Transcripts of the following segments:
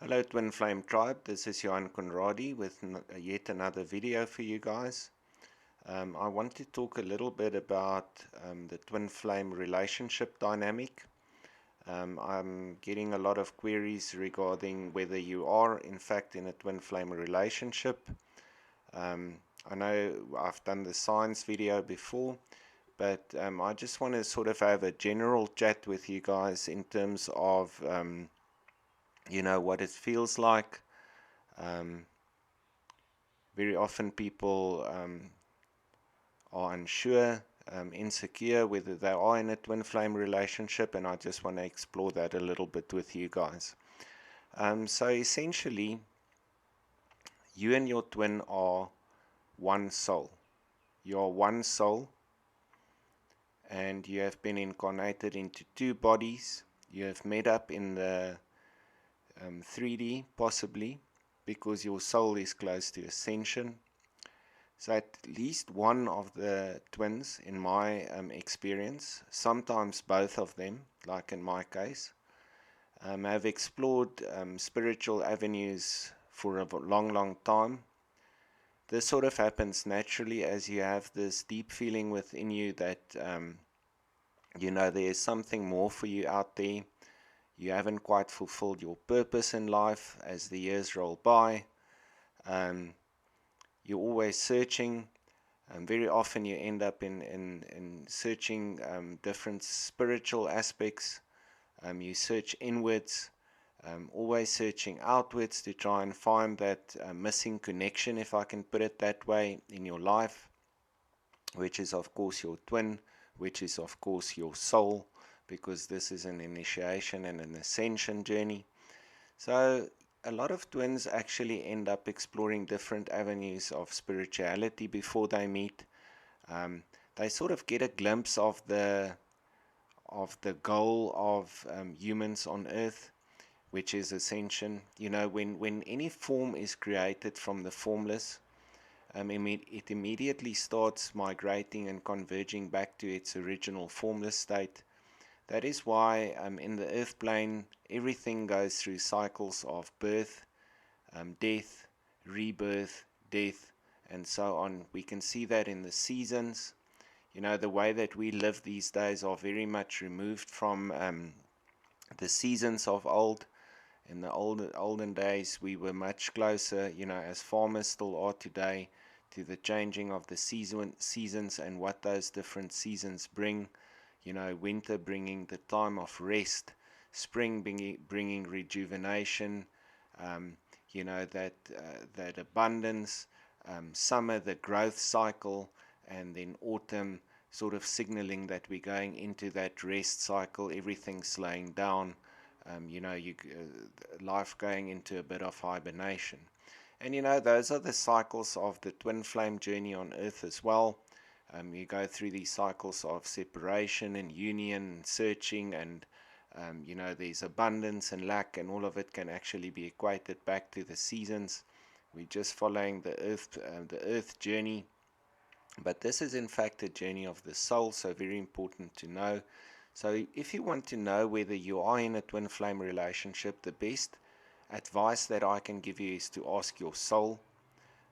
Hello Twin Flame Tribe, this is Johan Conradi with yet another video for you guys. I want to talk a little bit about the Twin Flame relationship dynamic. I'm getting a lot of queries regarding whether you are in fact in a Twin Flame relationship. I know I've done the science video before, but I just want to sort of have a general chat with you guys in terms of what it feels like. Um, Very often people are unsure, insecure whether they are in a twin flame relationship, and I just want to explore that a little bit with you guys. So essentially, you and your twin are one soul. You're one soul, and you have been incarnated into two bodies. You have met up in the 3D, possibly, because your soul is close to ascension. So at least one of the twins, in my experience, sometimes both of them, like in my case, have explored spiritual avenues for a long time. This sort of happens naturally as you have this deep feeling within you that there is something more for you out there. You haven't quite fulfilled your purpose in life as the years roll by. You're always searching. Very often you end up in searching different spiritual aspects. You search inwards, always searching outwards to try and find that missing connection, if I can put it that way, in your life, which is of course your twin, which is of course your soul, because this is an initiation and an ascension journey. So a lot of twins actually end up exploring different avenues of spirituality before they meet. They sort of get a glimpse of the goal of humans on Earth, which is ascension. When any form is created from the formless, it immediately starts migrating and converging back to its original formless state. That is why in the Earth plane, everything goes through cycles of birth, death, rebirth, death, and so on. We can see that in the seasons. The way that we live these days are very much removed from the seasons of old. In the olden days, we were much closer, as farmers still are today, to the changing of the seasons and what those different seasons bring. Winter bringing the time of rest, spring bringing rejuvenation, that abundance, summer the growth cycle, and then autumn sort of signaling that we're going into that rest cycle, everything slowing down, life going into a bit of hibernation. And those are the cycles of the twin flame journey on Earth as well. You go through these cycles of separation and union and searching, and there's abundance and lack, and all of it can actually be equated back to the seasons. We're just following the earth journey, but this is in fact a journey of the soul, so very important to know. So if you want to know whether you are in a twin flame relationship, the best advice that I can give you is to ask your soul,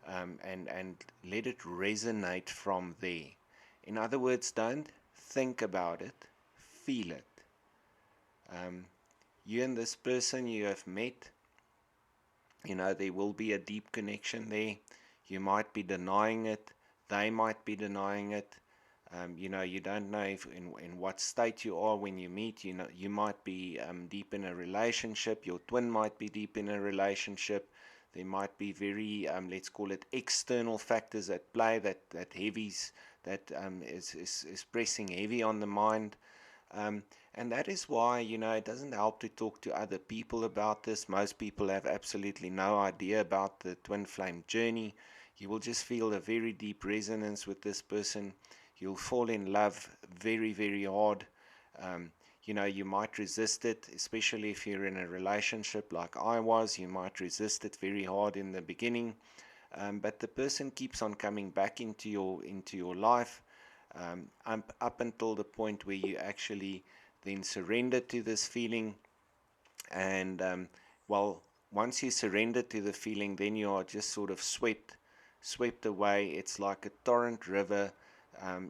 and let it resonate from there. In other words, don't think about it, feel it. You and this person you have met, there will be a deep connection there. You might be denying it, they might be denying it. You don't know in what state you are when you meet. You might be deep in a relationship, your twin might be deep in a relationship. There might be very, let's call it external factors at play that is pressing heavy on the mind. And that is why, it doesn't help to talk to other people about this. Most people have absolutely no idea about the twin flame journey. You will just feel a very deep resonance with this person. You'll fall in love very, very hard. You might resist it, especially if you're in a relationship like I was. You might resist it very hard in the beginning. But the person keeps on coming back into your life, up until the point where you actually then surrender to this feeling, and well, once you surrender to the feeling, then you are just sort of swept away. It's like a torrent river,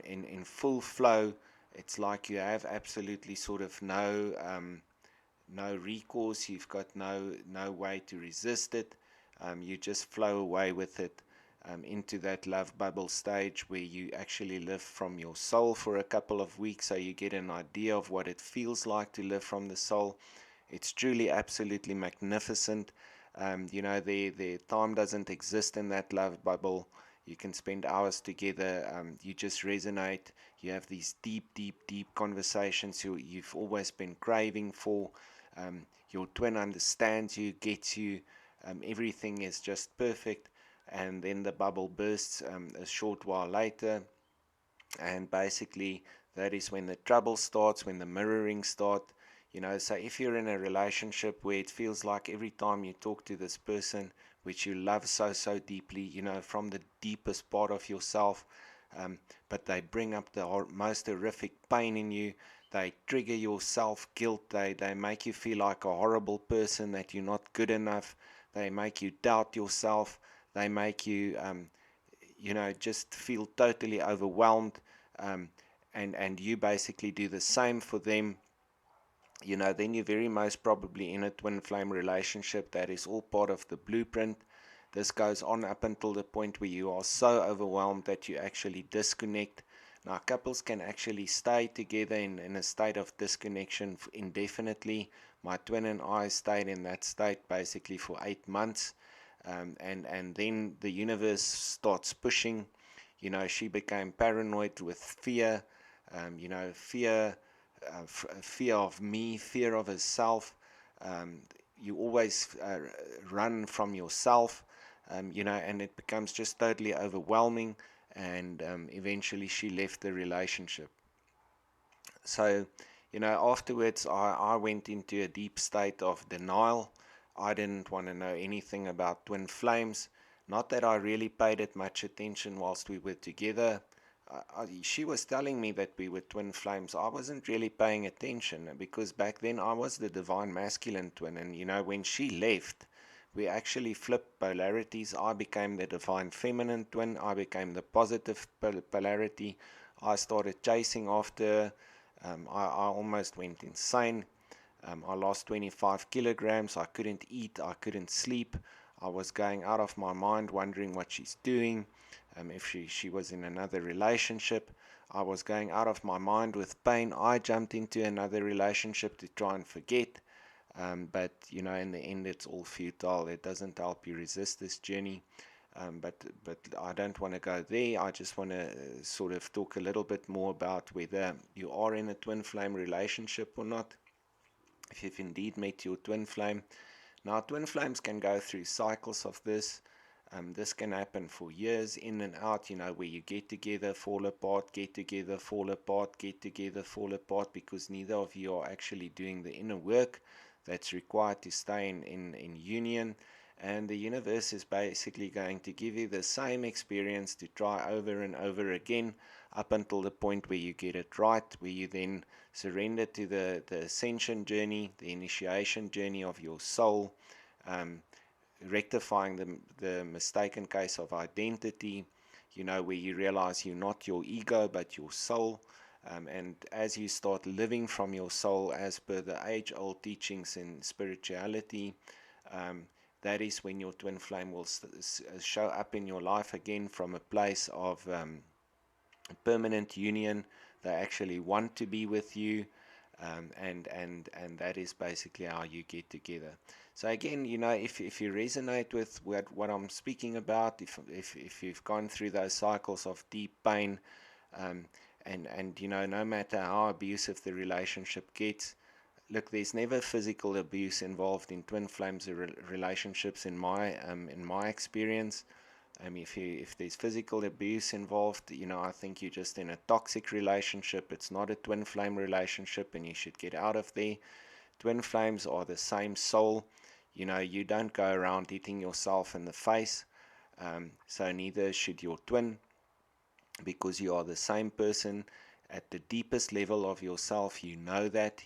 in full flow. It's like you have absolutely sort of no recourse. You've got no way to resist it. You just flow away with it, into that love bubble stage where you actually live from your soul for a couple of weeks, so you get an idea of what it feels like to live from the soul. It's truly absolutely magnificent. The time doesn't exist in that love bubble. You can spend hours together. You just resonate. You have these deep conversations you've always been craving for. Your twin understands you, gets you. Everything is just perfect. And then the bubble bursts, a short while later. And basically, that is when the trouble starts, when the mirroring starts. So if you're in a relationship where it feels like every time you talk to this person, which you love so deeply, from the deepest part of yourself, but they bring up the most horrific pain in you. They trigger your self-guilt. They make you feel like a horrible person, that you're not good enough. They make you doubt yourself. They make you, just feel totally overwhelmed. Um, and you basically do the same for them. Then you're very most probably in a twin flame relationship. That is all part of the blueprint. This goes on up until the point where you are so overwhelmed that you actually disconnect. Now, couples can actually stay together in a state of disconnection indefinitely. My twin and I stayed in that state basically for 8 months. And then the universe starts pushing. She became paranoid with fear. Fear, fear of me, fear of herself. Um, you always run from yourself, and it becomes just totally overwhelming. And eventually, she left the relationship. So, afterwards, I went into a deep state of denial. I didn't want to know anything about twin flames. Not that I really paid it much attention whilst we were together. She was telling me that we were twin flames. I wasn't really paying attention because back then I was the divine masculine twin. And, when she left, we actually flipped polarities. I became the divine feminine twin. I became the positive polarity. I started chasing after her. I almost went insane. I lost 25 kilograms. I couldn't eat. I couldn't sleep. I was going out of my mind, wondering what she's doing. If she was in another relationship. I was going out of my mind with pain. I jumped into another relationship to try and forget. But in the end, it's all futile. It doesn't help you resist this journey. But I don't want to go there. I just want to sort of talk a little bit more about whether you are in a twin flame relationship or not. If you've indeed met your twin flame. Now, twin flames can go through cycles of this. This can happen for years, in and out, where you get together, fall apart, get together, fall apart, get together, fall apart, because neither of you are actually doing the inner work that's required to stay in union. And the universe is basically going to give you the same experience to try over and over again up until the point where you get it right, where you then surrender to the ascension journey, the initiation journey of your soul, um, rectifying the mistaken case of identity, where you realize you're not your ego but your soul. And as you start living from your soul as per the age-old teachings in spirituality, um, that is when your twin flame will show up in your life again from a place of permanent union. They actually want to be with you, and that is basically how you get together. So again, if you resonate with what I'm speaking about, if you've gone through those cycles of deep pain, um, and no matter how abusive the relationship gets, look, there's never physical abuse involved in twin flames relationships in my experience. If there's physical abuse involved, I think you're just in a toxic relationship. It's not a twin flame relationship, and you should get out of there. Twin flames are the same soul. You don't go around hitting yourself in the face. So neither should your twin, because you are the same person at the deepest level of yourself. You know that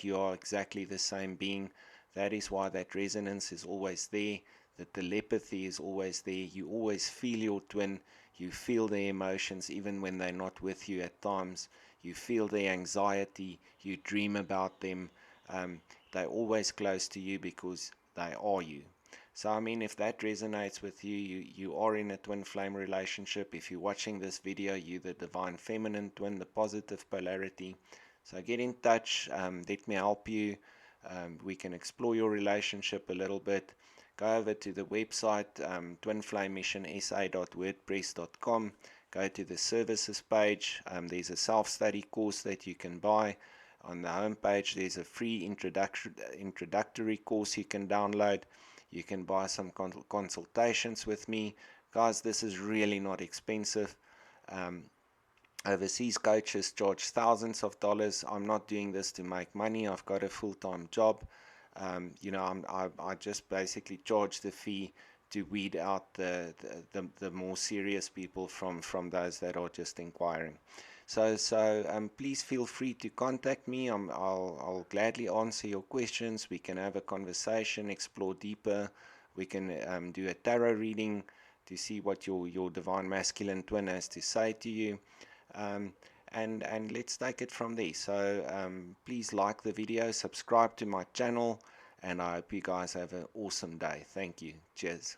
you are exactly the same being. That is why that resonance is always there, that telepathy is always there. You always feel your twin, you feel their emotions even when they're not with you at times. You feel their anxiety, you dream about them. They're always close to you because they are you. So, I mean, if that resonates with you, you are in a twin flame relationship. If you're watching this video, you're the divine feminine twin, the positive polarity. So get in touch. Let me help you. We can explore your relationship a little bit. Go over to the website, twinflamemissionsa.wordpress.com. Go to the services page. There's a self-study course that you can buy. On the home page, there's a free introductory course you can download. You can buy some consultations with me. Guys, this is really not expensive. Um, Overseas coaches charge thousands of dollars. I'm not doing this to make money. I've got a full-time job. I just basically charge the fee to weed out the more serious people from those that are just inquiring. So please feel free to contact me. I'll gladly answer your questions. We can have a conversation, explore deeper. We can do a tarot reading to see what your divine masculine twin has to say to you. Um, and let's take it from there. So please like the video, subscribe to my channel, and I hope you guys have an awesome day. Thank you. Cheers.